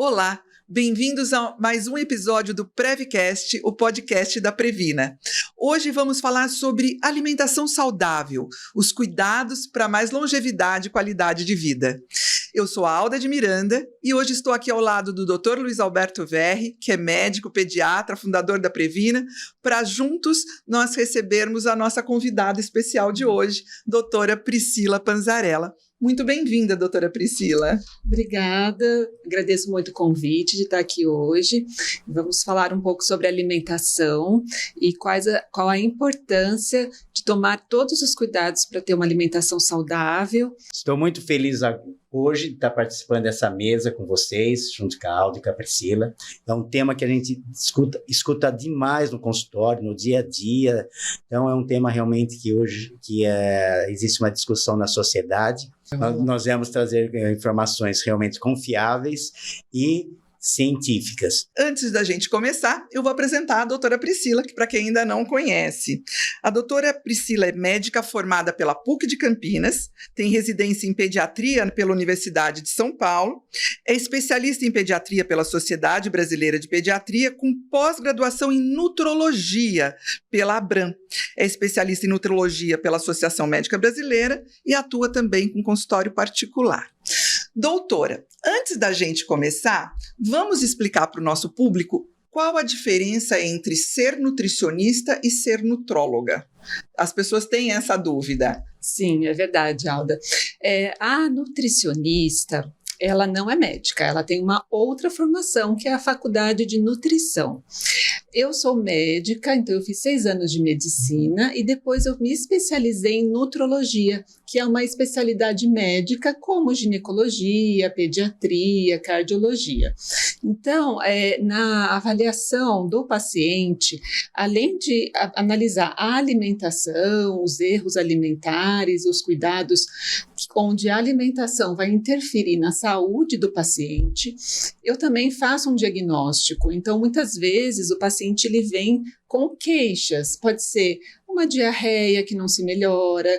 Olá, bem-vindos a mais um episódio do Prevcast, o podcast da Previna. Hoje vamos falar sobre alimentação saudável, os cuidados para mais longevidade e qualidade de vida. Eu sou a Alda de Miranda e hoje estou aqui ao lado do Dr. Luiz Alberto Verri, que é médico, pediatra, fundador da Previna, para juntos nós recebermos a nossa convidada especial de hoje, doutora Priscila Panzarella. Muito bem-vinda, doutora Priscila. Obrigada, agradeço muito o convite de estar aqui hoje. Vamos falar um pouco sobre alimentação e qual a importância de tomar todos os cuidados para ter uma alimentação saudável. Estou muito feliz hoje de estar participando dessa mesa com vocês, junto com a Alda e com a Priscila. É um tema que a gente escuta demais no consultório, no dia a dia. Então é um tema realmente que hoje existe uma discussão na sociedade. Nós vamos trazer informações realmente confiáveis e científicas. Antes da gente começar, eu vou apresentar a doutora Priscila, que para quem ainda não conhece. A doutora Priscila é médica formada pela PUC de Campinas, tem residência em pediatria pela Universidade de São Paulo, é especialista em pediatria pela Sociedade Brasileira de Pediatria, com pós-graduação em nutrologia pela ABRAM. É especialista em nutrologia pela Associação Médica Brasileira e atua também com consultório particular. Doutora, antes da gente começar, vamos explicar para o nosso público qual a diferença entre ser nutricionista e ser nutróloga. As pessoas têm essa dúvida. Sim, é verdade, Alda. A nutricionista, ela não é médica, ela tem uma outra formação, que é a faculdade de nutrição. Eu sou médica, então eu fiz 6 anos de medicina e depois eu me especializei em nutrologia, que é uma especialidade médica como ginecologia, pediatria, cardiologia. Então, na avaliação do paciente, além de analisar a alimentação, os erros alimentares, os cuidados onde a alimentação vai interferir na saúde do paciente, eu também faço um diagnóstico. Então, muitas vezes o paciente ele vem com queixas, pode ser uma diarreia que não se melhora,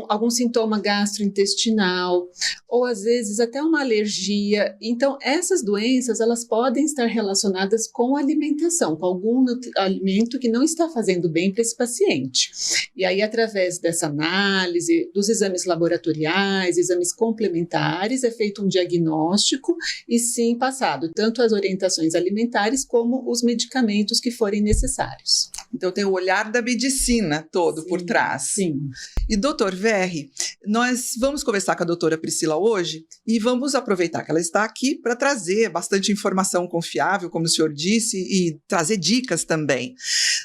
algum sintoma gastrointestinal, ou às vezes até uma alergia. Então, essas doenças, elas podem estar relacionadas com a alimentação, com algum alimento que não está fazendo bem para esse paciente. E aí, através dessa análise, dos exames laboratoriais, exames complementares, é feito um diagnóstico e sim passado tanto as orientações alimentares como os medicamentos que forem necessários. Então, tem o olhar da medicina todo por trás. Sim. E, doutor Verri, nós vamos conversar com a doutora Priscila hoje e vamos aproveitar que ela está aqui para trazer bastante informação confiável, como o senhor disse, e trazer dicas também.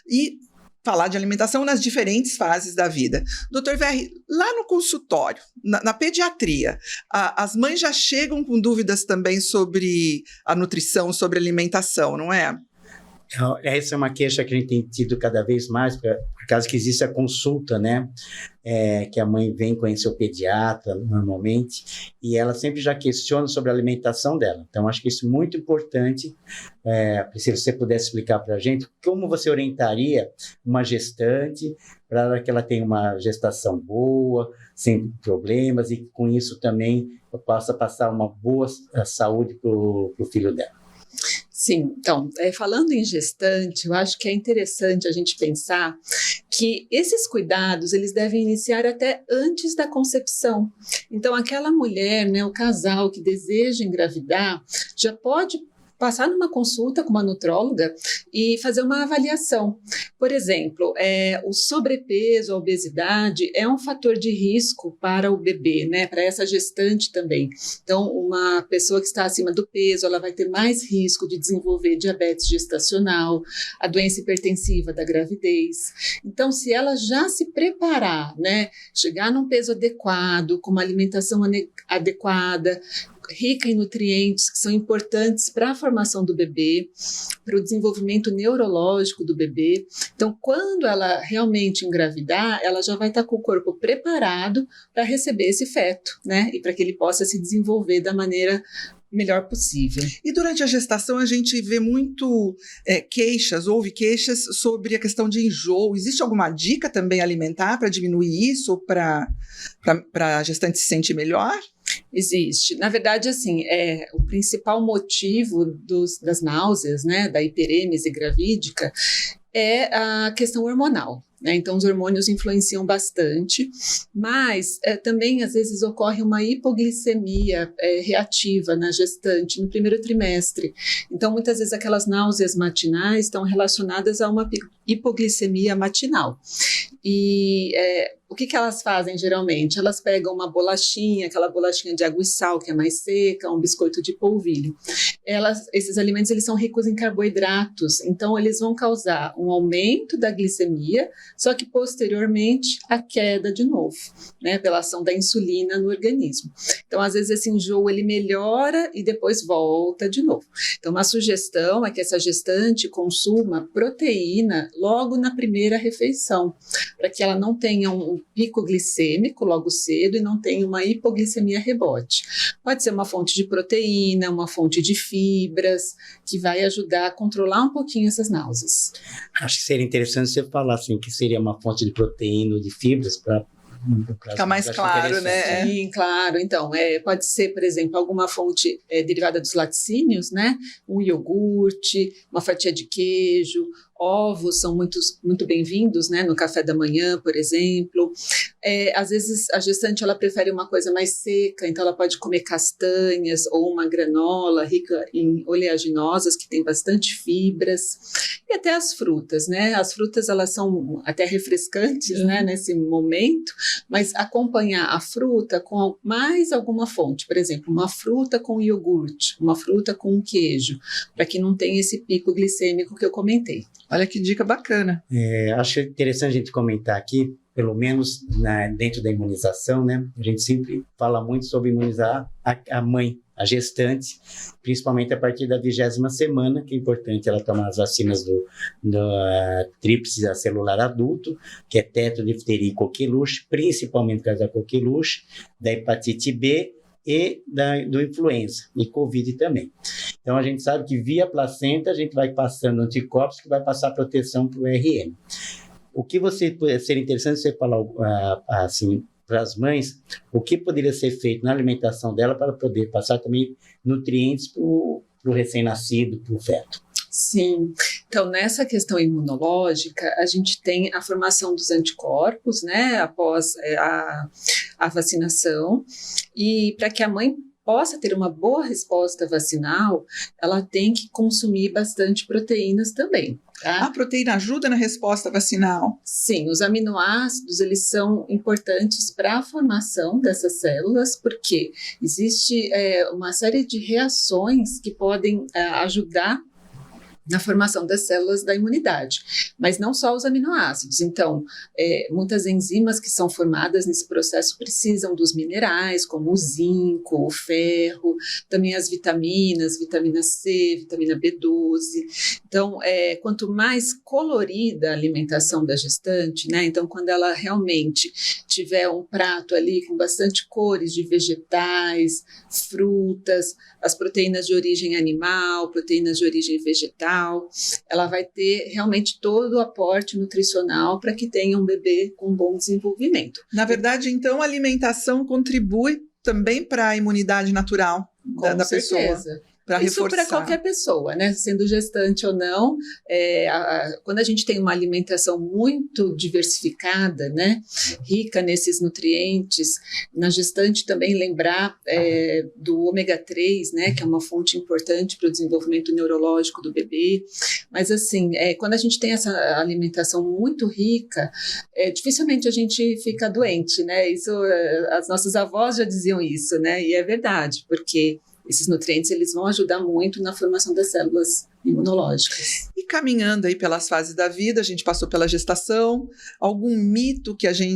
E falar de alimentação nas diferentes fases da vida. Doutor Verri, lá no consultório, na pediatria, as mães já chegam com dúvidas também sobre a nutrição, sobre a alimentação, não é? Essa é uma queixa que a gente tem tido cada vez mais, por causa que existe a consulta, né? Que a mãe vem conhecer o pediatra, normalmente, e ela sempre já questiona sobre a alimentação dela. Então, acho que isso é muito importante. Se você pudesse explicar para a gente como você orientaria uma gestante para que ela tenha uma gestação boa, sem problemas, e com isso também possa passar uma boa saúde para o filho dela. Sim, então, falando em gestante, eu acho que é interessante a gente pensar que esses cuidados, eles devem iniciar até antes da concepção. Então, aquela mulher, né, o casal que deseja engravidar, já pode passar numa consulta com uma nutróloga e fazer uma avaliação. Por exemplo, o sobrepeso, a obesidade é um fator de risco para o bebê, né? Para essa gestante também. Então, uma pessoa que está acima do peso, ela vai ter mais risco de desenvolver diabetes gestacional, a doença hipertensiva da gravidez. Então, se ela já se preparar, né? Chegar num peso adequado, com uma alimentação adequada, rica em nutrientes que são importantes para a formação do bebê, para o desenvolvimento neurológico do bebê. Então, quando ela realmente engravidar, ela já vai estar com o corpo preparado para receber esse feto, né? E para que ele possa se desenvolver da maneira melhor possível. E durante a gestação a gente vê muito ouve queixas sobre a questão de enjoo. Existe alguma dica também alimentar para diminuir isso, para a gestante se sentir melhor? Existe. Na verdade, assim, o principal motivo das náuseas, né, da hiperêmese gravídica, é a questão hormonal. Então, os hormônios influenciam bastante, mas também, às vezes, ocorre uma hipoglicemia reativa na gestante no primeiro trimestre. Então, muitas vezes, aquelas náuseas matinais estão relacionadas a uma hipoglicemia matinal. E o que elas fazem, geralmente? Elas pegam uma bolachinha, aquela bolachinha de água e sal, que é mais seca, um biscoito de polvilho. Esses alimentos, eles são ricos em carboidratos, então eles vão causar um aumento da glicemia, só que posteriormente a queda de novo, né, pela ação da insulina no organismo. Então, às vezes, esse enjoo ele melhora e depois volta de novo. Então, uma sugestão é que essa gestante consuma proteína logo na primeira refeição, para que ela não tenha um pico glicêmico logo cedo e não tenha uma hipoglicemia rebote. Pode ser uma fonte de proteína, uma fonte de fibras, que vai ajudar a controlar um pouquinho essas náuseas. Acho que seria interessante você falar assim, que seria uma fonte de proteína ou de fibras para fica mais claro, né? Sim, claro. Então, pode ser, por exemplo, alguma fonte derivada dos laticínios, né? Um iogurte, uma fatia de queijo, ovos são muito bem-vindos, né? No café da manhã, por exemplo. Às vezes, a gestante ela prefere uma coisa mais seca, então ela pode comer castanhas ou uma granola rica em oleaginosas, que tem bastante fibras. E até as frutas, né? As frutas, elas são até refrescantes, né? Nesse momento, mas acompanhar a fruta com mais alguma fonte, por exemplo, uma fruta com iogurte, uma fruta com queijo, para que não tenha esse pico glicêmico que eu comentei. Olha que dica bacana. Acho interessante a gente comentar aqui, pelo menos dentro da imunização, né? A gente sempre fala muito sobre imunizar a mãe, a gestante, principalmente a partir da 20ª semana, que é importante ela tomar as vacinas do tríplice celular adulto, que é teto, difteria e coqueluche, principalmente por causa da coqueluche, da hepatite B e do influenza, e Covid também. Então, a gente sabe que via placenta a gente vai passando anticorpos que vai passar proteção para o RM. O que seria interessante você falar assim, para as mães, o que poderia ser feito na alimentação dela para poder passar também nutrientes para o recém-nascido, para o feto. Sim, então nessa questão imunológica, a gente tem a formação dos anticorpos, né, após a vacinação, e para que a mãe possa ter uma boa resposta vacinal, ela tem que consumir bastante proteínas também. Tá? A proteína ajuda na resposta vacinal? Sim, os aminoácidos, eles são importantes para a formação dessas células, porque existe uma série de reações que podem ajudar na formação das células da imunidade, mas não só os aminoácidos. Então, muitas enzimas que são formadas nesse processo precisam dos minerais, como o zinco, o ferro, também as vitaminas, vitamina C, vitamina B12. Então, quanto mais colorida a alimentação da gestante, né? Então, quando ela realmente tiver um prato ali com bastante cores de vegetais, frutas, as proteínas de origem animal, proteínas de origem vegetal, ela vai ter realmente todo o aporte nutricional para que tenha um bebê com bom desenvolvimento. Na verdade, então, a alimentação contribui também para a imunidade natural da pessoa. Isso para qualquer pessoa, né? Sendo gestante ou não, quando a gente tem uma alimentação muito diversificada, né? Rica nesses nutrientes, na gestante também lembrar do ômega 3, né? Que é uma fonte importante para o desenvolvimento neurológico do bebê. Mas assim, quando a gente tem essa alimentação muito rica, dificilmente a gente fica doente, né? Isso, as nossas avós já diziam isso, né? E é verdade, porque esses nutrientes eles vão ajudar muito na formação das células imunológicas. E caminhando aí pelas fases da vida, a gente passou pela gestação, algum mito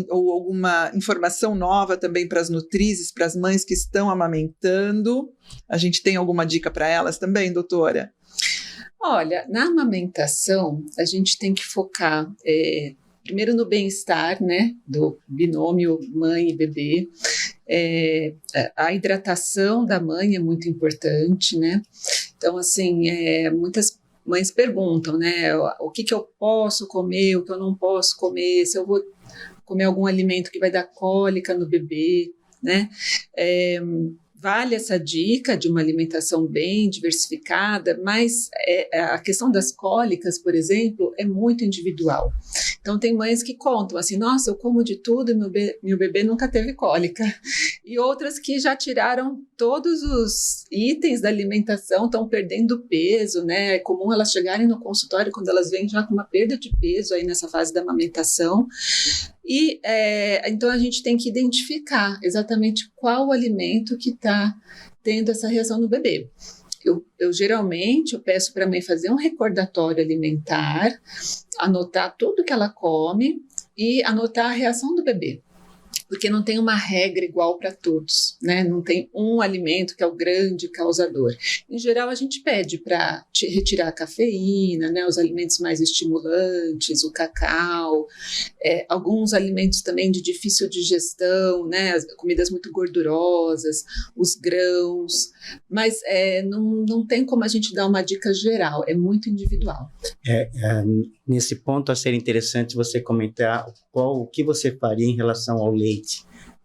ou alguma informação nova também para as nutrizes, para as mães que estão amamentando? A gente tem alguma dica para elas também, doutora? Olha, na amamentação, a gente tem que focar primeiro no bem-estar, né, do binômio mãe e bebê. A hidratação da mãe é muito importante, né? Então, assim, muitas mães perguntam, né, o que eu posso comer, o que eu não posso comer, se eu vou comer algum alimento que vai dar cólica no bebê. né? Vale essa dica de uma alimentação bem diversificada, mas a questão das cólicas, por exemplo, é muito individual. Então, tem mães que contam assim, nossa, eu como de tudo e meu bebê nunca teve cólica. E outras que já tiraram todos os itens da alimentação, estão perdendo peso, né? É comum elas chegarem no consultório quando elas vêm já com uma perda de peso aí nessa fase da amamentação. E então a gente tem que identificar exatamente qual o alimento que está tendo essa reação no bebê. Eu geralmente peço para a mãe fazer um recordatório alimentar, anotar tudo que ela come e anotar a reação do bebê. Porque não tem uma regra igual para todos, né? Não tem um alimento que é o grande causador. Em geral, a gente pede para retirar a cafeína, né? Os alimentos mais estimulantes, o cacau, alguns alimentos também de difícil digestão, né? As comidas muito gordurosas, os grãos, mas não tem como a gente dar uma dica geral, é muito individual. Nesse ponto, a ser interessante você comentar o que você faria em relação ao leite,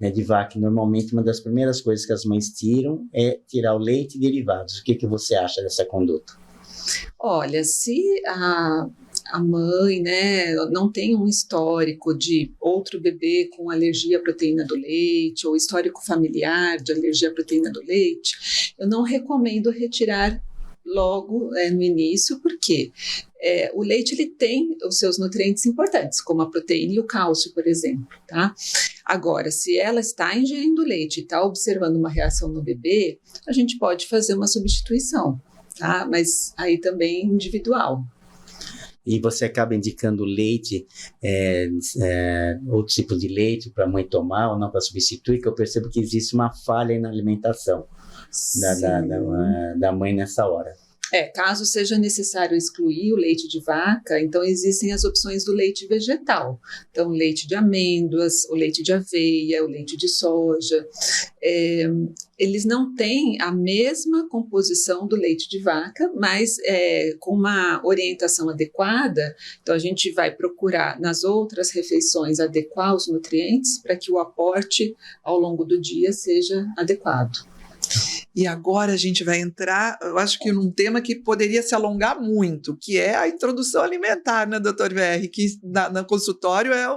né, de vaca. Normalmente, uma das primeiras coisas que as mães tiram é tirar o leite e derivados. O que você acha dessa conduta? Olha, se a mãe, né, não tem um histórico de outro bebê com alergia à proteína do leite ou histórico familiar de alergia à proteína do leite, eu não recomendo retirar logo no início, porque o leite ele tem os seus nutrientes importantes, como a proteína e o cálcio, por exemplo, tá? Agora, se ela está ingerindo leite e está observando uma reação no bebê, a gente pode fazer uma substituição, tá? Mas aí também individual. E você acaba indicando leite, outro tipo de leite para a mãe tomar ou não para substituir, que eu percebo que existe uma falha na alimentação da mãe nessa hora. Caso seja necessário excluir o leite de vaca, então existem as opções do leite vegetal. Então, leite de amêndoas, o leite de aveia, o leite de soja. Eles não têm a mesma composição do leite de vaca, mas com uma orientação adequada, então a gente vai procurar nas outras refeições adequar os nutrientes para que o aporte ao longo do dia seja adequado. E agora a gente vai entrar, eu acho que num tema que poderia se alongar muito, que é a introdução alimentar, né, doutor VR, que no consultório é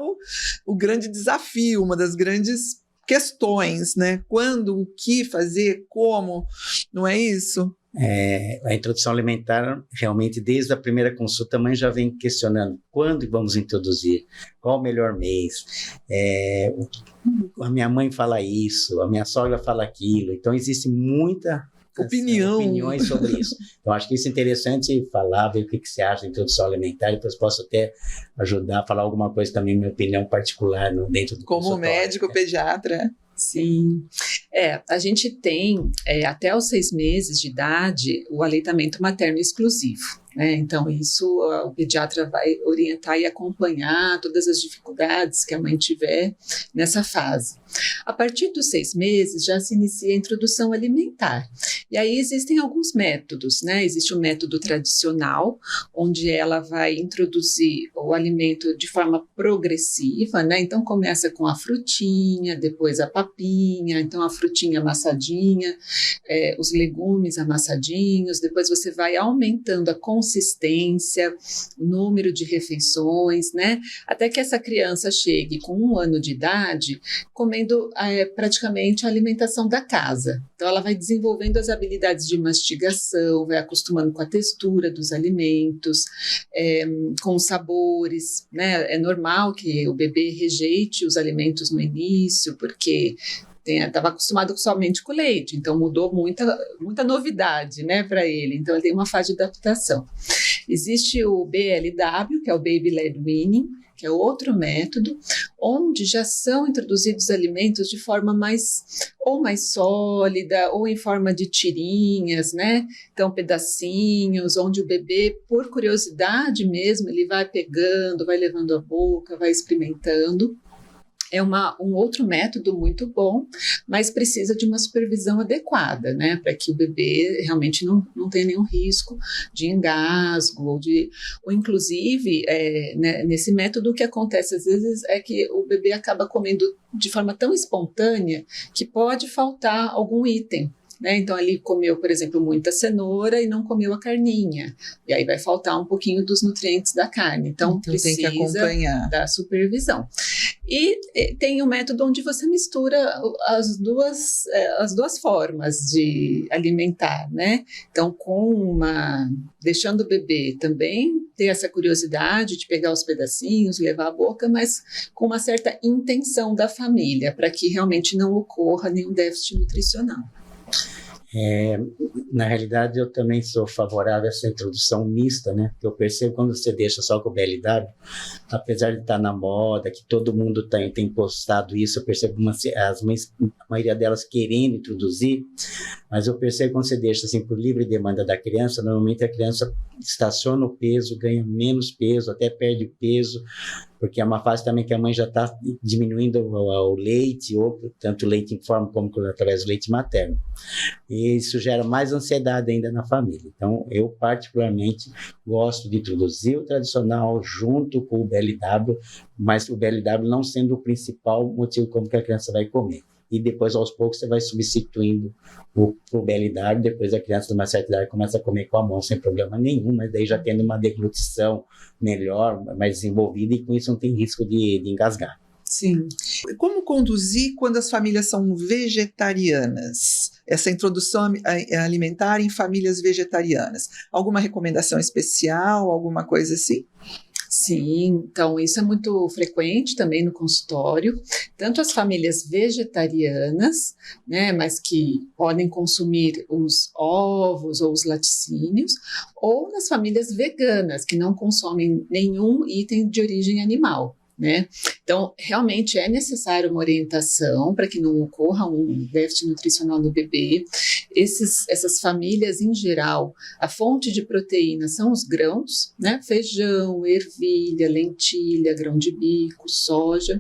o grande desafio, uma das grandes questões, né? Quando, o que fazer, como, não é isso? A introdução alimentar, realmente, desde a primeira consulta, a mãe já vem questionando quando vamos introduzir, qual o melhor mês. A minha mãe fala isso, a minha sogra fala aquilo, então existe muita opiniões sobre isso. Então, acho que isso é interessante falar, ver o que você acha da introdução alimentar, depois posso até ajudar a falar alguma coisa também, minha opinião particular dentro do como médico, pediatra. Sim, a gente tem até os 6 meses de idade o aleitamento materno exclusivo, né? Então isso o pediatra vai orientar e acompanhar todas as dificuldades que a mãe tiver nessa fase. A partir dos 6 meses já se inicia a introdução alimentar, e aí existem alguns métodos, né? Existe o método tradicional, onde ela vai introduzir o alimento de forma progressiva, né? Então começa com a frutinha, depois a papinha, então a frutinha amassadinha, os legumes amassadinhos, depois você vai aumentando a consistência, o número de refeições, né? Até que essa criança chegue com 1 ano de idade, comendo praticamente a alimentação da casa. Então ela vai desenvolvendo as habilidades de mastigação, vai acostumando com a textura dos alimentos, com os sabores, né? É normal que o bebê rejeite os alimentos no início, porque estava acostumado somente com leite, então mudou muita novidade, né, para ele. Então ele tem uma fase de adaptação. Existe o BLW, que é o Baby Led Weaning, que é outro método, onde já são introduzidos alimentos de forma mais sólida, ou em forma de tirinhas, né? Então, pedacinhos, onde o bebê, por curiosidade mesmo, ele vai pegando, vai levando à boca, vai experimentando. é um outro método muito bom, mas precisa de uma supervisão adequada, né, para que o bebê realmente não tenha nenhum risco de engasgo, ou inclusive, né, nesse método o que acontece às vezes é que o bebê acaba comendo de forma tão espontânea que pode faltar algum item. Né? Então, ele comeu, por exemplo, muita cenoura e não comeu a carninha. E aí vai faltar um pouquinho dos nutrientes da carne. Então precisa tem que acompanhar da supervisão. E tem um método onde você mistura as duas formas de alimentar, né? Então, deixando o bebê também ter essa curiosidade de pegar os pedacinhos, levar à boca, mas com uma certa intenção da família, para que realmente não ocorra nenhum déficit nutricional. Na realidade, eu também sou favorável a essa introdução mista, né? Eu percebo quando você deixa só com o BLW, apesar de estar na moda, que todo mundo tem postado isso, eu percebo as mães, a maioria delas querendo introduzir, mas eu percebo quando você deixa assim por livre demanda da criança, normalmente a criança estaciona o peso, ganha menos peso, até perde o peso, porque é uma fase também que a mãe já está diminuindo o leite, ou tanto o leite em forma como através do leite materno. E isso gera mais ansiedade ainda na família. Então, eu particularmente gosto de introduzir o tradicional junto com o BLW, mas o BLW não sendo o principal motivo como que a criança vai comer. E depois, aos poucos, você vai substituindo o BLW, depois a criança de uma certa idade começa a comer com a mão sem problema nenhum, mas daí já tendo uma deglutição melhor, mais desenvolvida, e com isso não tem risco de engasgar. Sim. Como conduzir quando as famílias são vegetarianas? Essa introdução alimentar em famílias vegetarianas. Alguma recomendação especial, alguma coisa assim? Sim, então isso é muito frequente também no consultório, tanto as famílias vegetarianas, né, mas que podem consumir os ovos ou os laticínios, ou nas famílias veganas, que não consomem nenhum item de origem animal. Né? Então, realmente é necessário uma orientação para que não ocorra um déficit nutricional no bebê. Essas famílias, em geral, a fonte de proteína são os grãos, né? Feijão, ervilha, lentilha, grão de bico, soja.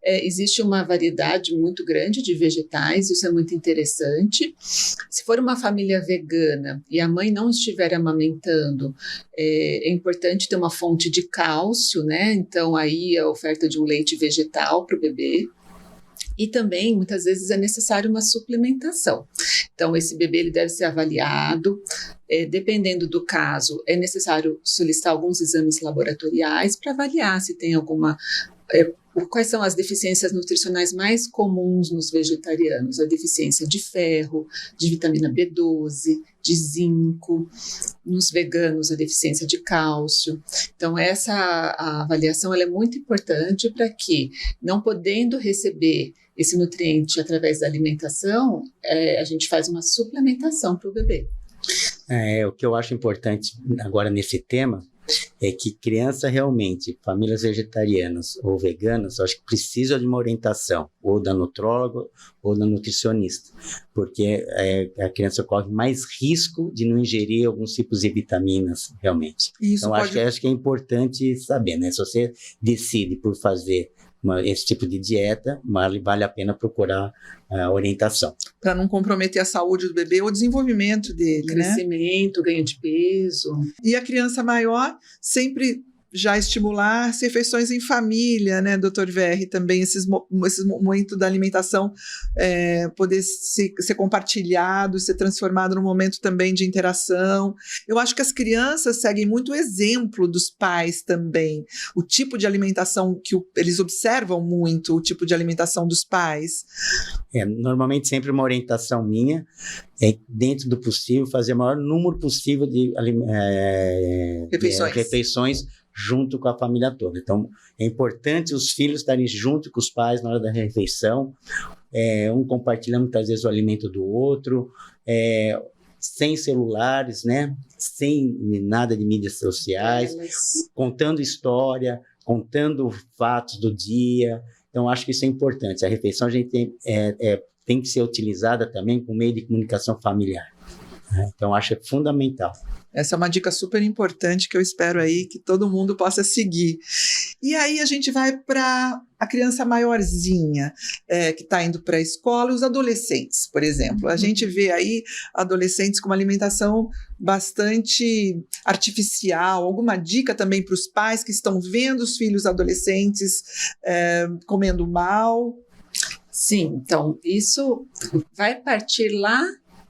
Existe uma variedade muito grande de vegetais, isso é muito interessante. Se for uma família vegana e a mãe não estiver amamentando, é importante ter uma fonte de cálcio, né? Então, aí a oferta de um leite vegetal para o bebê. E também, muitas vezes, é necessário uma suplementação. Então, esse bebê ele deve ser avaliado. Dependendo do caso, é necessário solicitar alguns exames laboratoriais para avaliar se tem quais são as deficiências nutricionais mais comuns nos vegetarianos? A deficiência de ferro, de vitamina B12, de zinco. Nos veganos, a deficiência de cálcio. Então, essa avaliação ela é muito importante para que, não podendo receber esse nutriente através da alimentação, a gente faz uma suplementação para o bebê. O que eu acho importante agora nesse tema é que criança realmente, famílias vegetarianas ou veganas, eu acho que precisam de uma orientação, ou da nutróloga ou da nutricionista, porque a criança corre mais risco de não ingerir alguns tipos de vitaminas, realmente. Isso então, acho que é importante saber, né? Se você decide por fazer esse tipo de dieta, vale a pena procurar orientação. Para não comprometer a saúde do bebê ou o desenvolvimento dele, crescimento, ganho de peso. E a criança maior sempre já estimular as refeições em família, né, doutor Verri, também esses momentos da alimentação poder ser compartilhado, ser transformado num momento também de interação. Eu acho que as crianças seguem muito o exemplo dos pais também, o tipo de alimentação que eles observam muito, o tipo de alimentação dos pais. Normalmente sempre uma orientação minha é, dentro do possível, fazer o maior número possível de refeições junto com a família toda. Então, é importante os filhos estarem junto com os pais na hora da refeição, um compartilhando muitas vezes o alimento do outro, sem celulares, né? Sem nada de mídias sociais, contando história, contando fatos do dia. Então, acho que isso é importante. A refeição a gente tem que ser utilizada também como meio de comunicação familiar. Então, acho fundamental. Essa é uma dica super importante que eu espero aí que todo mundo possa seguir. E aí a gente vai para a criança maiorzinha, que está indo para a escola, e os adolescentes, por exemplo. A gente vê aí adolescentes com uma alimentação bastante artificial. Alguma dica também para os pais que estão vendo os filhos adolescentes comendo mal? Sim, então isso vai partir lá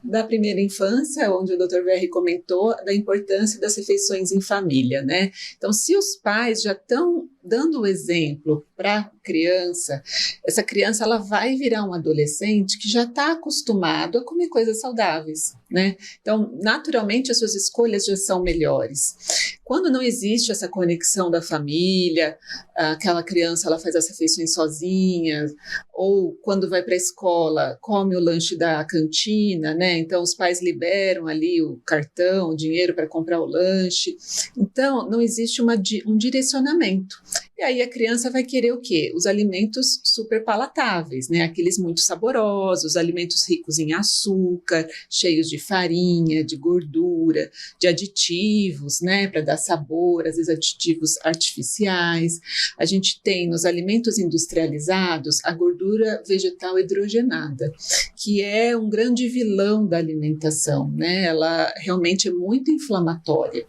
da primeira infância, onde o Dr. Verri comentou da importância das refeições em família, né? Então, se os pais já estão dando o exemplo para a criança, essa criança ela vai virar um adolescente que já está acostumado a comer coisas saudáveis, né? Então, naturalmente, as suas escolhas já são melhores. Quando não existe essa conexão da família, aquela criança ela faz as refeições sozinha, ou quando vai para a escola, come o lanche da cantina, né? Então, os pais liberam ali o cartão, o dinheiro para comprar o lanche. Então, não existe um direcionamento. E aí a criança vai querer o quê? Os alimentos super palatáveis, né? Aqueles muito saborosos, alimentos ricos em açúcar, cheios de farinha, de gordura, de aditivos, né? Para dar sabor, às vezes aditivos artificiais. A gente tem nos alimentos industrializados a gordura vegetal hidrogenada, que é um grande vilão da alimentação, né? Ela realmente é muito inflamatória.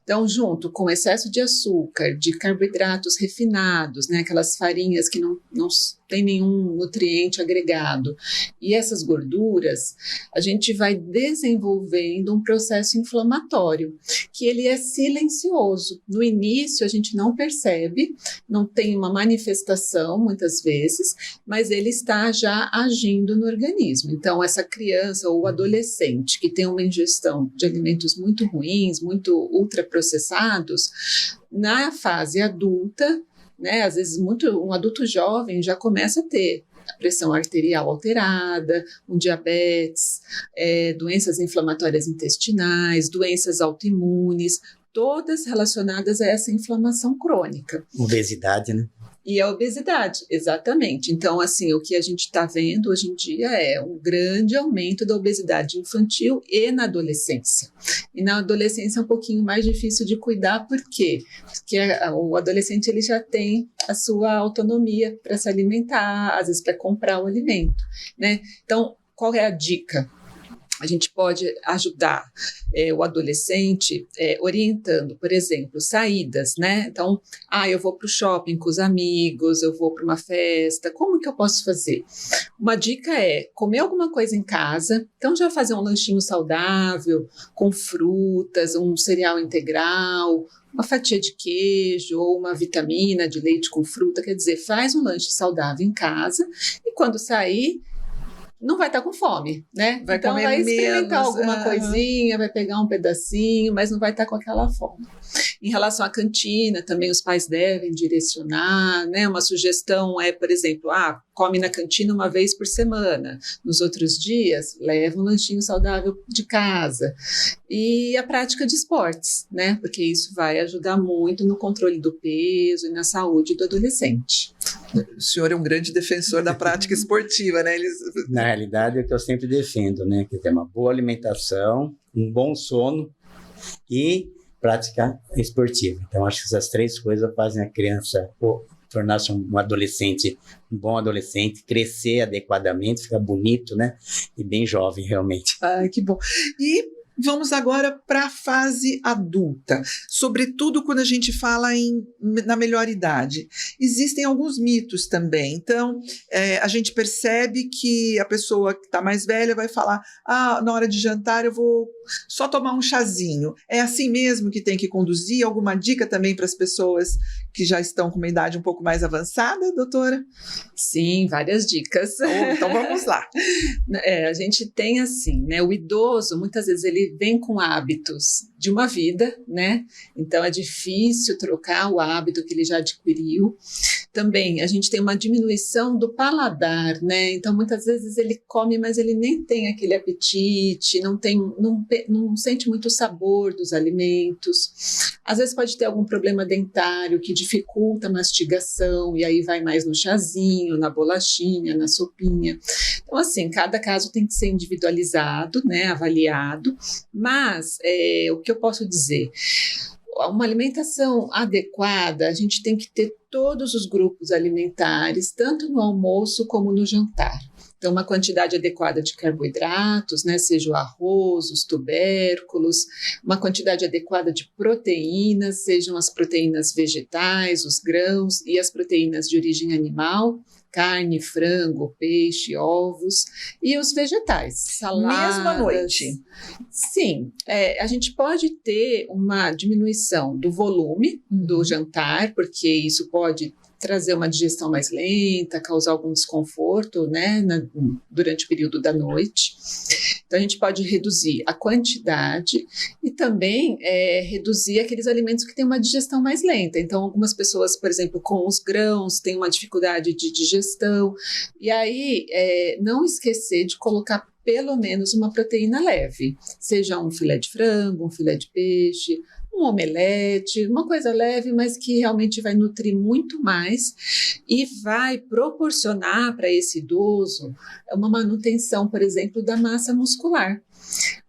Então, junto com excesso de açúcar, de carboidratos refinados, né, aquelas farinhas que não tem nenhum nutriente agregado, e essas gorduras, a gente vai desenvolvendo um processo inflamatório, que ele é silencioso. No início, a gente não percebe, não tem uma manifestação, muitas vezes, mas ele está já agindo no organismo. Então, essa criança ou adolescente que tem uma ingestão de alimentos muito ruins, muito ultraprocessados, na fase adulta, né, às vezes um adulto jovem já começa a ter a pressão arterial alterada, um diabetes, doenças inflamatórias intestinais, doenças autoimunes, todas relacionadas a essa inflamação crônica. Obesidade, né? E a obesidade, exatamente. Então, assim, o que a gente está vendo hoje em dia é um grande aumento da obesidade infantil e na adolescência. E na adolescência é um pouquinho mais difícil de cuidar, por quê? Porque o adolescente ele já tem a sua autonomia para se alimentar, às vezes para comprar o alimento, né? Então, qual é a dica? A gente pode ajudar o adolescente orientando, por exemplo, saídas, né? Então, eu vou para o shopping com os amigos, eu vou para uma festa, como que eu posso fazer? Uma dica é comer alguma coisa em casa, então já fazer um lanchinho saudável, com frutas, um cereal integral, uma fatia de queijo ou uma vitamina de leite com fruta, quer dizer, faz um lanche saudável em casa e quando sair, não vai estar com fome, né? Então vai experimentar alguma coisinha, vai pegar um pedacinho, mas não vai estar com aquela fome. Em relação à cantina, também os pais devem direcionar, né? Uma sugestão é, por exemplo, come na cantina uma vez por semana. Nos outros dias, leva um lanchinho saudável de casa. E a prática de esportes, né? Porque isso vai ajudar muito no controle do peso e na saúde do adolescente. O senhor é um grande defensor da prática esportiva, né? Na realidade, é o que eu sempre defendo, né? Que tem uma boa alimentação, um bom sono e prática esportiva. Então, acho que essas três coisas fazem a criança tornar-se um adolescente, um bom adolescente, crescer adequadamente, ficar bonito, né? E bem jovem, realmente. Que bom. E vamos agora para a fase adulta, sobretudo quando a gente fala na melhor idade. Existem alguns mitos também, então a gente percebe que a pessoa que está mais velha vai falar, na hora de jantar eu vou só tomar um chazinho. É assim mesmo que tem que conduzir? Alguma dica também para as pessoas que já estão com uma idade um pouco mais avançada, doutora? Sim, várias dicas. Então vamos lá. A gente tem assim, né? O idoso, muitas vezes ele vem com hábitos de uma vida, né? Então é difícil trocar o hábito que ele já adquiriu. Também a gente tem uma diminuição do paladar, né? Então muitas vezes ele come, mas ele nem tem aquele apetite, não sente muito o sabor dos alimentos. Às vezes pode ter algum problema dentário que dificulta a mastigação e aí vai mais no chazinho, na bolachinha, na sopinha. Então assim, cada caso tem que ser individualizado, né? Avaliado. Mas o que eu posso dizer? uma alimentação adequada, a gente tem que ter todos os grupos alimentares, tanto no almoço como no jantar. Então, uma quantidade adequada de carboidratos, né, seja o arroz, os tubérculos, uma quantidade adequada de proteínas, sejam as proteínas vegetais, os grãos e as proteínas de origem animal, carne, frango, peixe, ovos, e os vegetais, saladas. Mesmo à noite? Sim, a gente pode ter uma diminuição do volume do jantar, porque isso pode trazer uma digestão mais lenta, causar algum desconforto, né, durante o período da noite. Então, a gente pode reduzir a quantidade e também reduzir aqueles alimentos que têm uma digestão mais lenta. Então, algumas pessoas, por exemplo, com os grãos, têm uma dificuldade de digestão. E aí, não esquecer de colocar pelo menos uma proteína leve, seja um filé de frango, um filé de peixe, um omelete, uma coisa leve, mas que realmente vai nutrir muito mais e vai proporcionar para esse idoso uma manutenção, por exemplo, da massa muscular.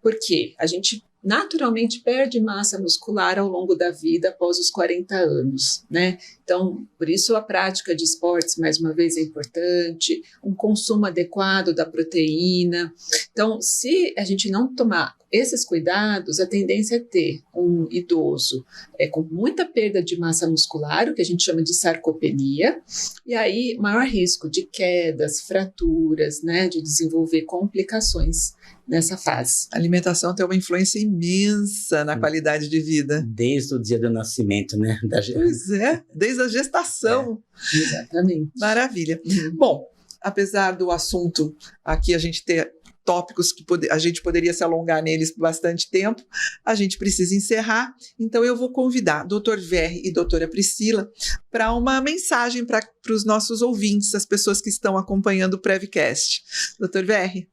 Porque a gente naturalmente perde massa muscular ao longo da vida após os 40 anos, né? Então, por isso a prática de esportes, mais uma vez, é importante, um consumo adequado da proteína. Então, se a gente não tomar esses cuidados, a tendência é ter um idoso com muita perda de massa muscular, o que a gente chama de sarcopenia, e aí maior risco de quedas, fraturas, né, de desenvolver complicações nessa fase. A alimentação tem uma influência imensa na qualidade de vida. Desde o dia do nascimento, né? Pois é, desde a gestação. Exatamente. Maravilha. Bom, apesar do assunto aqui a gente ter tópicos que a gente poderia se alongar neles por bastante tempo, a gente precisa encerrar, então eu vou convidar Dr. Verri e doutora Priscila para uma mensagem para os nossos ouvintes, as pessoas que estão acompanhando o Prevcast. Dr. Verri.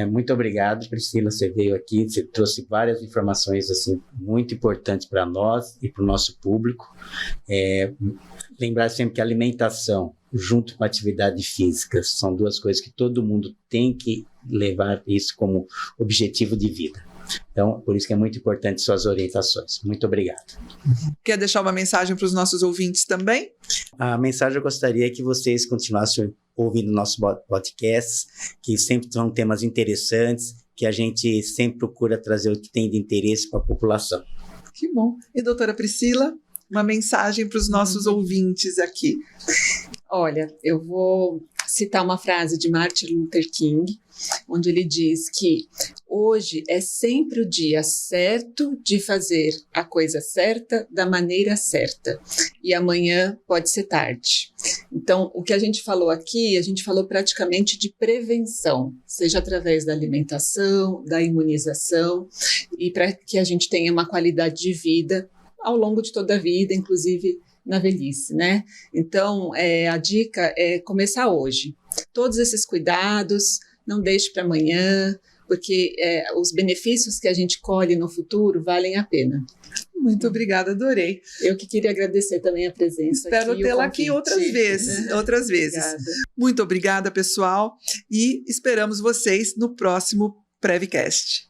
Muito obrigado, Priscila, você veio aqui, você trouxe várias informações assim, muito importantes para nós e para o nosso público. Lembrar sempre que a alimentação junto com a atividade física são duas coisas que todo mundo tem que levar isso como objetivo de vida. Então, por isso que é muito importante suas orientações. Muito obrigado. Quer deixar uma mensagem para os nossos ouvintes também? A mensagem eu gostaria que vocês continuassem ouvindo nosso podcast, que sempre são temas interessantes, que a gente sempre procura trazer o que tem de interesse para a população. Que bom. E doutora Priscila, uma mensagem para os nossos ouvintes aqui. Olha, eu vou citar uma frase de Martin Luther King, onde ele diz que hoje é sempre o dia certo de fazer a coisa certa da maneira certa e amanhã pode ser tarde. Então, o que a gente falou aqui, a gente falou praticamente de prevenção, seja através da alimentação, da imunização e para que a gente tenha uma qualidade de vida ao longo de toda a vida, inclusive na velhice, né? Então, a dica é começar hoje. Todos esses cuidados, não deixe para amanhã, porque os benefícios que a gente colhe no futuro valem a pena. Muito obrigada, adorei. Eu que queria agradecer também a presença. Espero tê-la aqui outras vezes. Obrigada. Muito obrigada, pessoal, e esperamos vocês no próximo Prevcast.